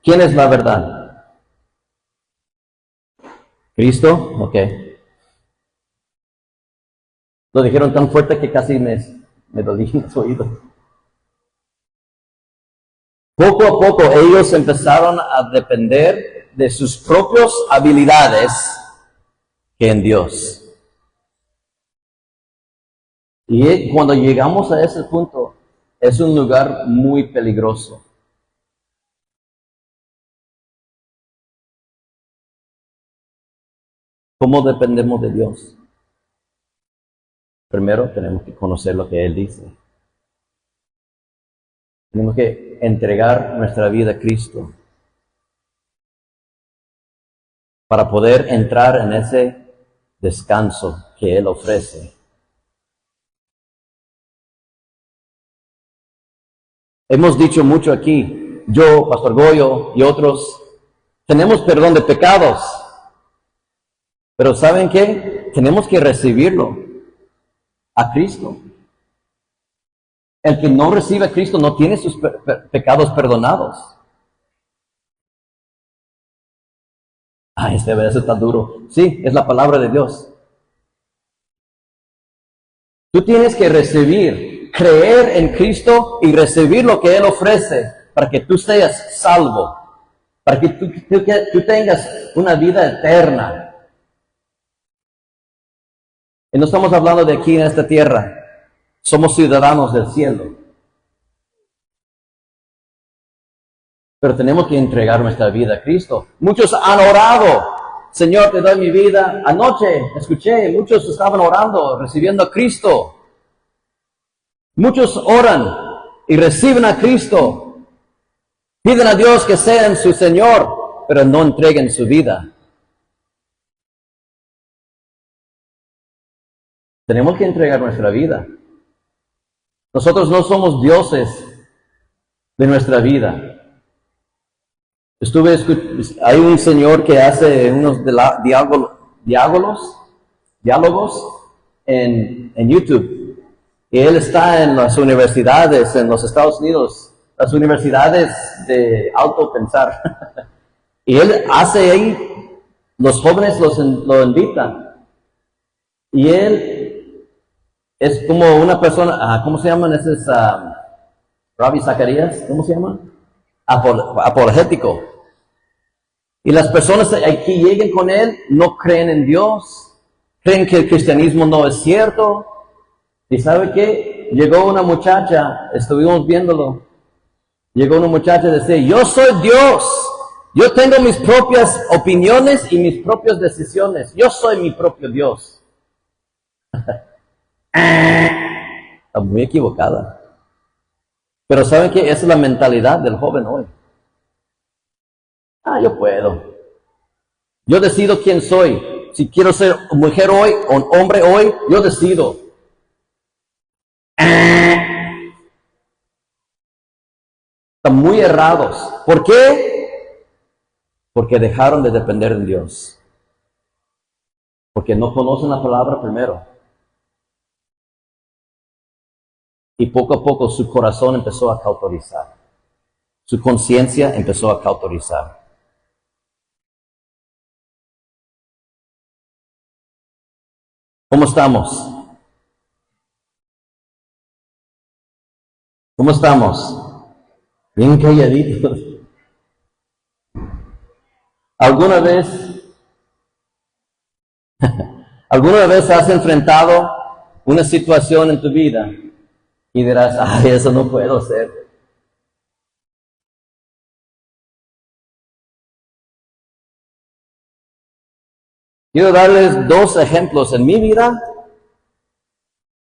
¿Quién es la verdad? ¿Cristo? Ok. Lo dijeron tan fuerte que casi me dolí en su oído. Poco a poco ellos empezaron a depender de sus propias habilidades que en Dios. Y cuando llegamos a ese punto, es un lugar muy peligroso. ¿Cómo dependemos de Dios? Primero tenemos que conocer lo que Él dice. Tenemos que entregar nuestra vida a Cristo. para poder entrar en ese descanso que Él ofrece. Hemos dicho mucho aquí, yo, Pastor Goyo y otros, tenemos perdón de pecados, pero ¿saben qué? Tenemos que recibirlo a Cristo. El que no recibe a Cristo no tiene sus pecados perdonados. Este verso está duro. Sí, es la palabra de Dios. Tú tienes que recibir, creer en Cristo y recibir lo que Él ofrece para que tú seas salvo, para que tú tengas una vida eterna. Y no estamos hablando de aquí en esta tierra. Somos ciudadanos del cielo. Pero tenemos que entregar nuestra vida a Cristo. Muchos han orado. Señor, te doy mi vida. Anoche escuché, muchos estaban orando, recibiendo a Cristo. Muchos oran y reciben a Cristo. Piden a Dios que sean su Señor, pero no entreguen su vida. Tenemos que entregar nuestra vida. Nosotros no somos dioses de nuestra vida. Hay un señor que hace unos diálogos en YouTube. Y él está en las universidades en los Estados Unidos, las universidades de alto pensar. Y él hace ahí, los jóvenes lo invitan. Y él es como una persona, ¿cómo se llaman? Ese es Ravi Zacarías, ¿cómo se llama? Apologético. Y las personas aquí lleguen con él, no creen en Dios, creen que el cristianismo no es cierto. ¿Y sabe qué? Llegó una muchacha, estuvimos viéndolo, llegó una muchacha y decía, yo soy Dios, yo tengo mis propias opiniones y mis propias decisiones, yo soy mi propio Dios. Está muy equivocada. Pero ¿saben qué? Esa es la mentalidad del joven hoy. Yo puedo. Yo decido quién soy. Si quiero ser mujer hoy o hombre hoy, yo decido. Están muy errados. ¿Por qué? Porque dejaron de depender de Dios. Porque no conocen la palabra primero. Y poco a poco su corazón empezó a cauterizar. Su conciencia empezó a cauterizar. ¿Cómo estamos? ¿Cómo estamos? Bien calladitos. ¿Alguna vez has enfrentado una situación en tu vida y dirás, eso no puedo hacer? Quiero darles 2 ejemplos en mi vida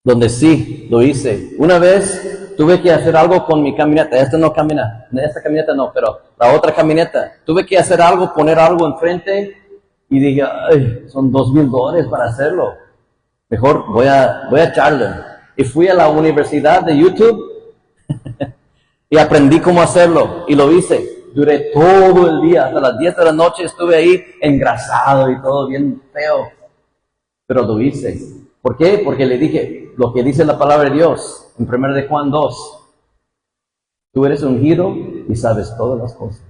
donde sí lo hice. Una vez tuve que hacer algo con mi camioneta. Esta no camina, esta camioneta no, pero la otra camioneta. Tuve que hacer algo, poner algo enfrente y dije, son $2,000 para hacerlo. Mejor voy a echarle. Y fui a la universidad de YouTube y aprendí cómo hacerlo y lo hice. Duré todo el día, hasta las 10 de la noche estuve ahí engrasado y todo bien feo. Pero lo hice. ¿Por qué? Porque le dije lo que dice la palabra de Dios en 1 de Juan 2. Tú eres ungido y sabes todas las cosas.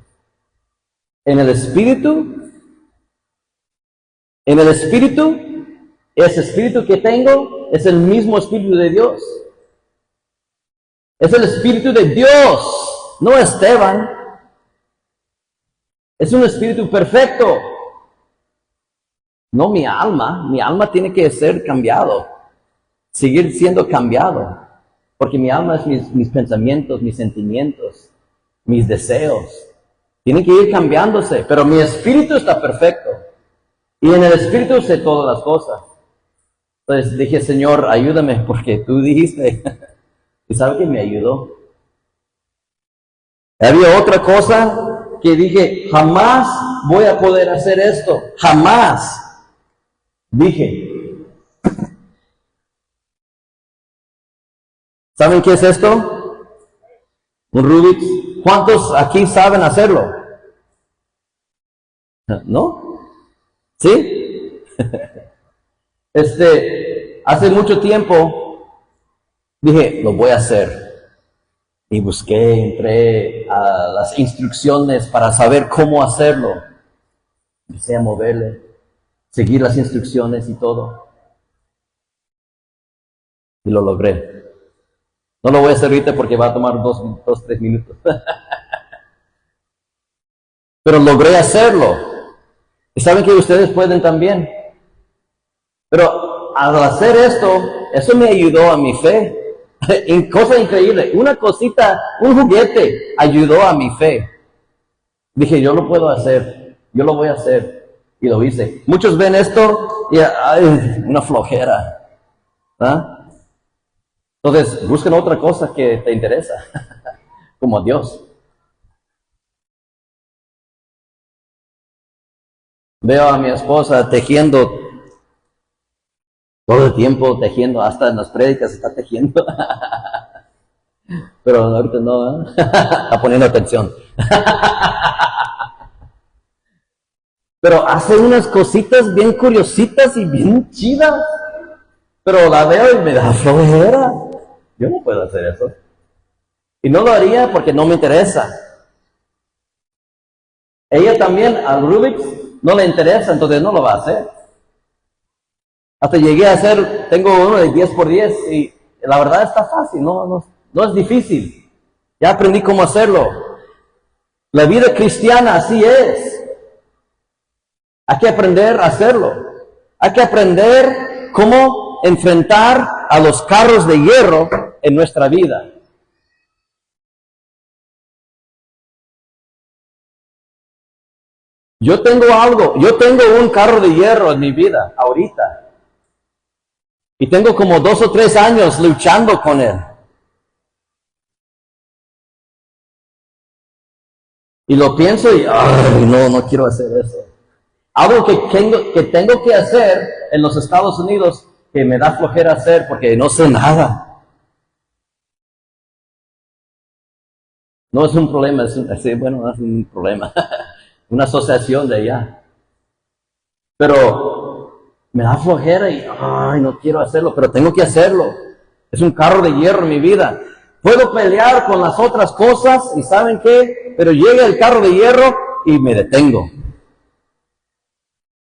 En el Espíritu, ese Espíritu que tengo es el mismo Espíritu de Dios. Es el Espíritu de Dios, no Esteban. Es un espíritu perfecto. No mi alma. Mi alma tiene que ser cambiado. Seguir siendo cambiado. Porque mi alma es mis pensamientos, mis sentimientos, mis deseos. Tienen que ir cambiándose. Pero mi espíritu está perfecto. Y en el espíritu sé todas las cosas. Entonces dije, Señor, ayúdame porque tú dijiste. ¿Y sabe que me ayudó? Había otra cosa que dije, jamás voy a poder hacer esto, jamás. Dije, ¿saben qué es esto? Un Rubik's. ¿Cuántos aquí saben hacerlo? ¿No? ¿Sí? Hace mucho tiempo dije, lo voy a hacer. Y busqué, entré a las instrucciones para saber cómo hacerlo. Empecé a moverle, seguir las instrucciones y todo. Y lo logré. No lo voy a hacer ahorita porque va a tomar 3 minutos. Pero logré hacerlo. Y saben que ustedes pueden también. Pero al hacer esto, eso me ayudó a mi fe. Cosa increíble. Una cosita, un juguete ayudó a mi fe. Dije, yo lo puedo hacer. Yo lo voy a hacer. Y lo hice. Muchos ven esto y, ay, una flojera. ¿Ah? Entonces, busquen otra cosa que te interesa. Como Dios. Veo a mi esposa tejiendo todo el tiempo, tejiendo, hasta en las prédicas está tejiendo. Pero ahorita no, ¿eh? Está poniendo atención. Pero hace unas cositas bien curiositas y bien chidas. Pero la veo y me da flojera. Yo no puedo hacer eso. Y no lo haría porque no me interesa. Ella también, al Rubik's, no le interesa, entonces no lo va a hacer. Hasta llegué a hacer, tengo uno de 10x10 y la verdad está fácil, no es difícil. Ya aprendí cómo hacerlo. La vida cristiana así es. Hay que aprender a hacerlo. Hay que aprender cómo enfrentar a los carros de hierro en nuestra vida. Yo tengo un carro de hierro en mi vida, ahorita. Y tengo como 2 o 3 años luchando con él. Y lo pienso y, ay, no quiero hacer eso. Algo que tengo que hacer en los Estados Unidos que me da flojera hacer porque no sé nada. No es un problema, no es un problema. Una asociación de allá. Pero me da flojera y, ay, no quiero hacerlo, pero tengo que hacerlo. Es un carro de hierro en mi vida. Puedo pelear con las otras cosas y ¿saben qué? Pero llega el carro de hierro y me detengo.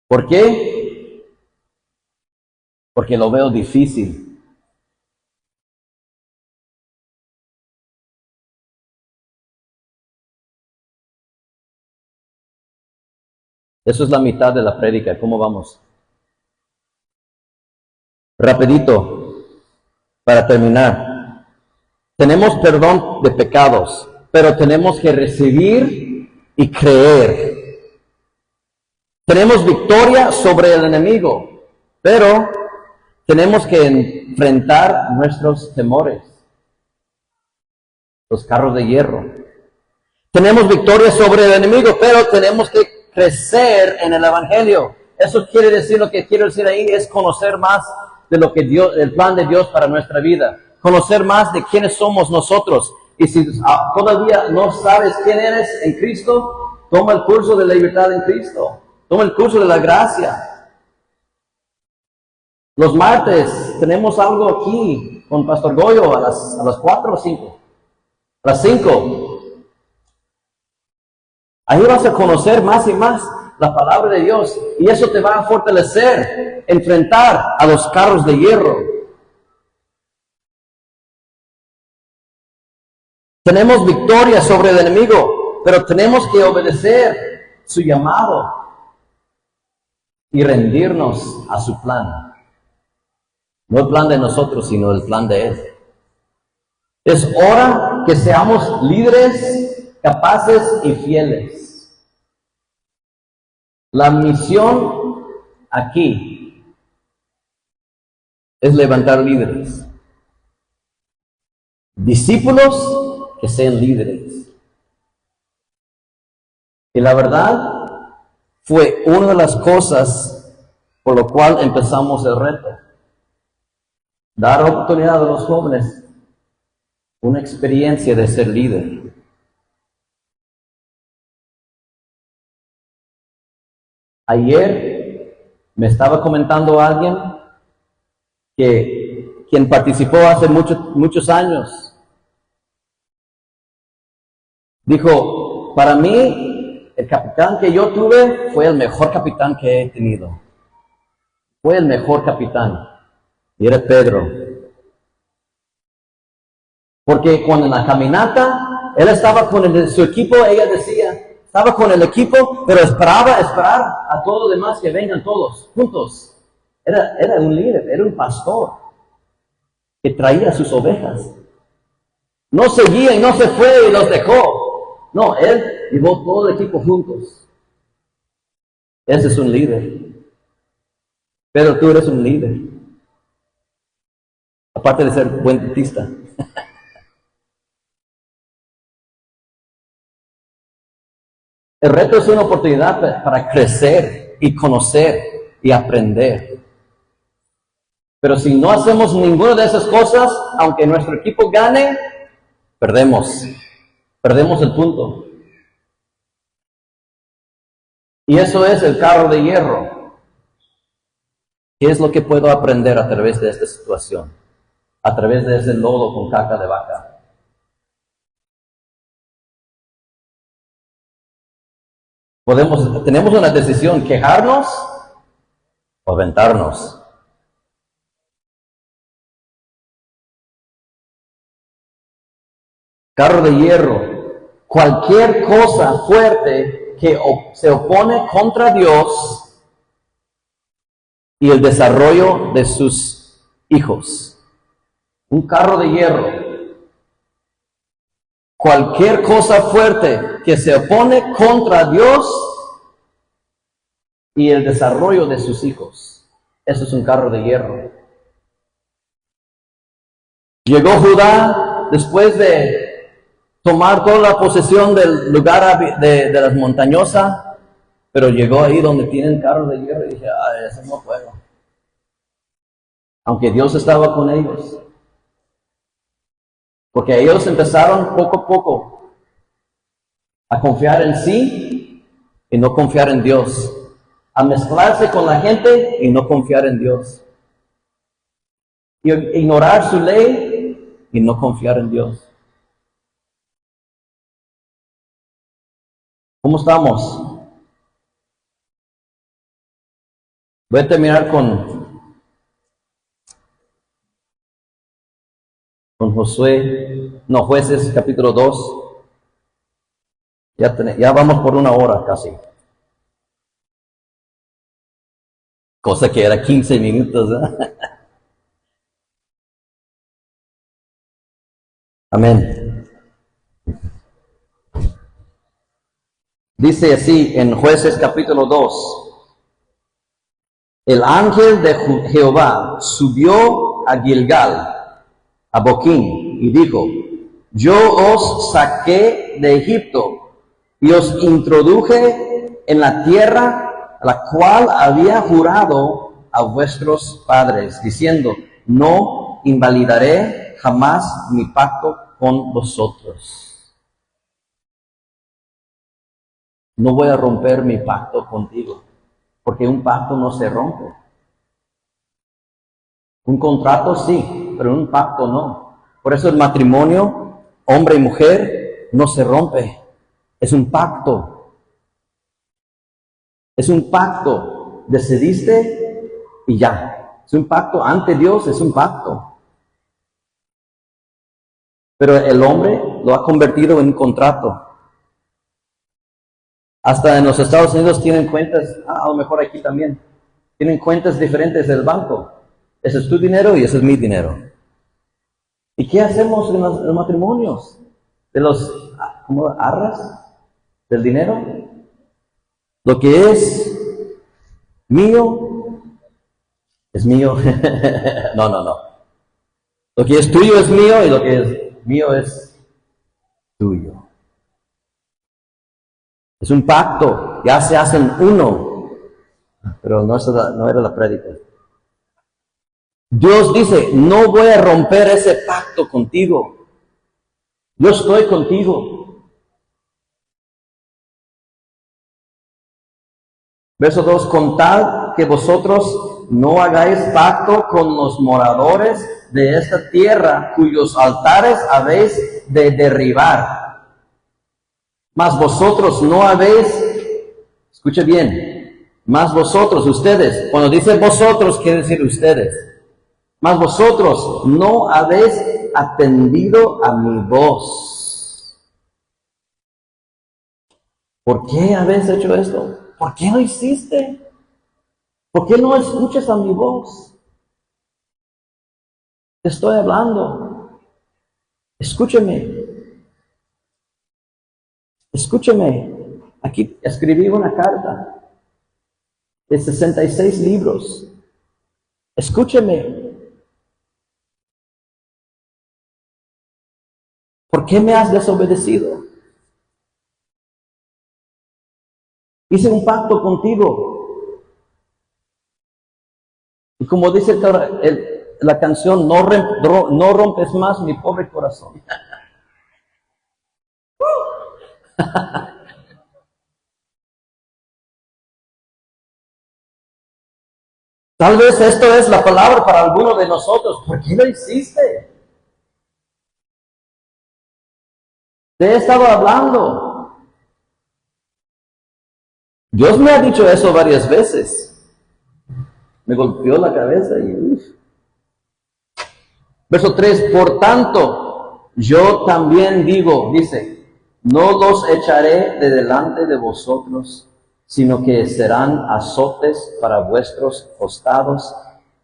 ¿Por qué? Porque lo veo difícil. Eso es la mitad de la prédica. ¿Cómo vamos? Rapidito, para terminar. Tenemos perdón de pecados, pero tenemos que recibir y creer. Tenemos victoria sobre el enemigo, pero tenemos que enfrentar nuestros temores. Los carros de hierro. Tenemos victoria sobre el enemigo, pero tenemos que crecer en el Evangelio. Eso quiere decir, lo que quiero decir ahí es conocer más de lo que Dios, el plan de Dios para nuestra vida. Conocer más de quiénes somos nosotros. Y si todavía no sabes quién eres en Cristo, toma el curso de la libertad en Cristo. Toma el curso de la gracia. Los martes tenemos algo aquí con Pastor Goyo a las 4 o 5. A las 5. Ahí vas a conocer más y más la palabra de Dios y eso te va a fortalecer, enfrentar a los carros de hierro. Tenemos victoria sobre el enemigo, pero tenemos que obedecer su llamado y rendirnos a su plan. No el plan de nosotros, sino el plan de Él. Es hora que seamos líderes, capaces y fieles. La misión aquí es levantar líderes. Discípulos que sean líderes. Y la verdad fue una de las cosas por lo cual empezamos el reto. Dar oportunidad a los jóvenes una experiencia de ser líder. Ayer me estaba comentando alguien quien participó hace muchos años. Dijo, para mí, el capitán que yo tuve fue el mejor capitán que he tenido. Fue el mejor capitán. Y era Pedro. Porque cuando en la caminata, él estaba con su equipo, ella decía, estaba con el equipo, pero esperar a todos los demás que vengan todos, juntos. Era un líder, era un pastor que traía sus ovejas. No seguía y no se fue y los dejó. No, él llevó todo el equipo juntos. Ese es un líder. Pero tú eres un líder. Aparte de ser buen dentista. El reto es una oportunidad para crecer y conocer y aprender. Pero si no hacemos ninguna de esas cosas, aunque nuestro equipo gane, perdemos. Perdemos el punto. Y eso es el carro de hierro. ¿Qué es lo que puedo aprender a través de esta situación? A través de ese lodo con caca de vaca. Tenemos una decisión, quejarnos o aventarnos. Carro de hierro, cualquier cosa fuerte que se opone contra Dios y el desarrollo de sus hijos. Un carro de hierro. Cualquier cosa fuerte que se opone contra Dios y el desarrollo de sus hijos. Eso es un carro de hierro. Llegó Judá después de tomar toda la posesión del lugar de las montañosas, pero llegó ahí donde tienen carros de hierro y dije, eso no puedo. Aunque Dios estaba con ellos. Porque ellos empezaron poco a poco a confiar en sí y no confiar en Dios. A mezclarse con la gente y no confiar en Dios. Y ignorar su ley y no confiar en Dios. ¿Cómo estamos? Voy a terminar con Jueces capítulo 2. Ya vamos por 1 hora casi. Cosa que era 15 minutos. Amén. Dice así en Jueces capítulo 2. El ángel de Jehová subió a Gilgal, a Boquín, y dijo, yo os saqué de Egipto y os introduje en la tierra la cual había jurado a vuestros padres, diciendo, no invalidaré jamás mi pacto con vosotros. No voy a romper mi pacto contigo, porque un pacto no se rompe. Un contrato sí, pero un pacto no. Por eso el matrimonio, hombre y mujer, no se rompe. Es un pacto. Es un pacto. Decidiste y ya. Es un pacto ante Dios, es un pacto. Pero el hombre lo ha convertido en un contrato. Hasta en los Estados Unidos tienen cuentas, a lo mejor aquí también, tienen cuentas diferentes del banco. Ese es tu dinero y ese es mi dinero. ¿Y qué hacemos en los matrimonios? De los arras del dinero. Lo que es mío, es mío. No. Lo que es tuyo es mío y lo que es mío es tuyo. Es un pacto, ya se hacen uno. Pero no era la prédica. Dios dice, no voy a romper ese pacto contigo. Yo estoy contigo. Verso 2, contad que vosotros no hagáis pacto con los moradores de esta tierra, cuyos altares habéis de derribar. Mas vosotros no habéis, escuche bien, mas vosotros, ustedes, cuando dice vosotros, quiere decir ustedes. Mas vosotros no habéis atendido a mi voz. ¿Por qué habéis hecho esto? ¿Por qué lo hiciste? ¿Por qué no escuchas a mi voz? Te estoy hablando. Escúcheme. Escúcheme. Aquí escribí una carta de 66 libros. Escúcheme. ¿Por qué me has desobedecido? Hice un pacto contigo. Y como dice la canción, no rompes más mi pobre corazón. Tal vez esto es la palabra para alguno de nosotros. ¿Por qué lo hiciste? Te he estado hablando. Dios me ha dicho eso varias veces. Me golpeó la cabeza y Verso 3, por tanto, yo también digo, dice, no los echaré de delante de vosotros, sino que serán azotes para vuestros costados,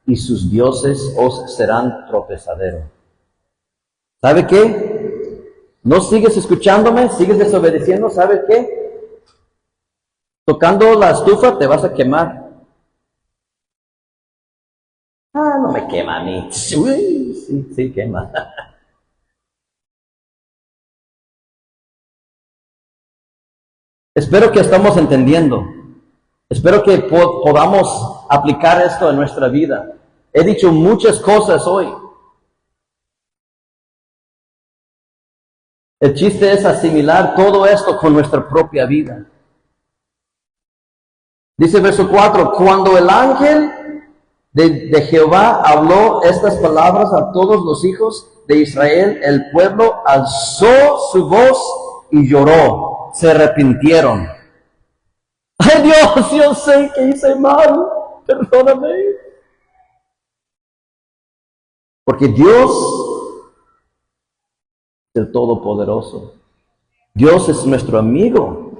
y sus dioses os serán tropezadero. ¿Sabe qué? ¿No sigues escuchándome? ¿Sigues desobedeciendo? ¿Sabe qué? Tocando la estufa te vas a quemar. No me quema a mí. Uy, sí quema. Espero que estamos entendiendo. Espero que podamos aplicar esto en nuestra vida. He dicho muchas cosas hoy. El chiste es asimilar todo esto con nuestra propia vida. Dice verso 4, cuando el ángel de Jehová habló estas palabras a todos los hijos de Israel, el pueblo alzó su voz y lloró, se arrepintieron. ¡Ay Dios, yo sé que hice mal! Perdóname. Porque Dios es el Todopoderoso. Dios es nuestro amigo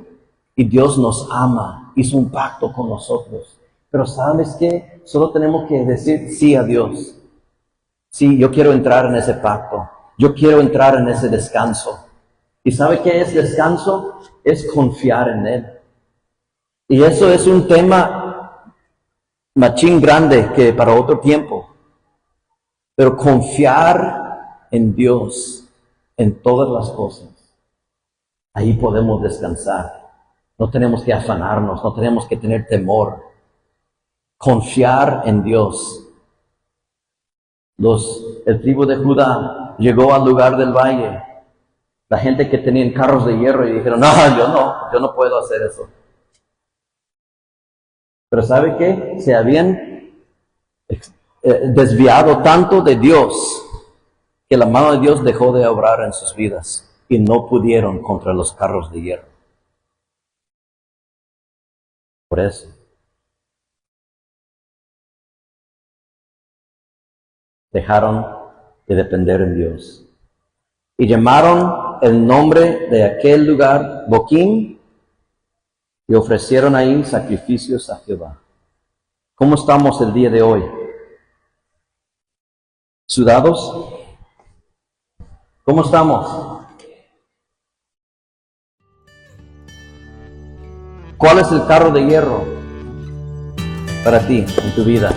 y Dios nos ama. Hizo un pacto con nosotros. Pero ¿sabes qué? Solo tenemos que decir sí a Dios. Sí, yo quiero entrar en ese pacto. Yo quiero entrar en ese descanso. ¿Y sabe qué es descanso? Es confiar en Él. Y eso es un tema machín grande que para otro tiempo. Pero confiar en Dios en todas las cosas. Ahí podemos descansar. No tenemos que afanarnos, no tenemos que tener temor. Confiar en Dios. El tribu de Judá llegó al lugar del valle. La gente que tenía carros de hierro y dijeron, yo no puedo hacer eso. Pero ¿sabe qué? Se habían desviado tanto de Dios que la mano de Dios dejó de obrar en sus vidas y no pudieron contra los carros de hierro. Por eso. Dejaron de depender en Dios. Y llamaron el nombre de aquel lugar Boquim y ofrecieron ahí sacrificios a Jehová. ¿Cómo estamos el día de hoy? ¿Sudados? ¿Cómo estamos? ¿Cuál es el carro de hierro para ti en tu vida?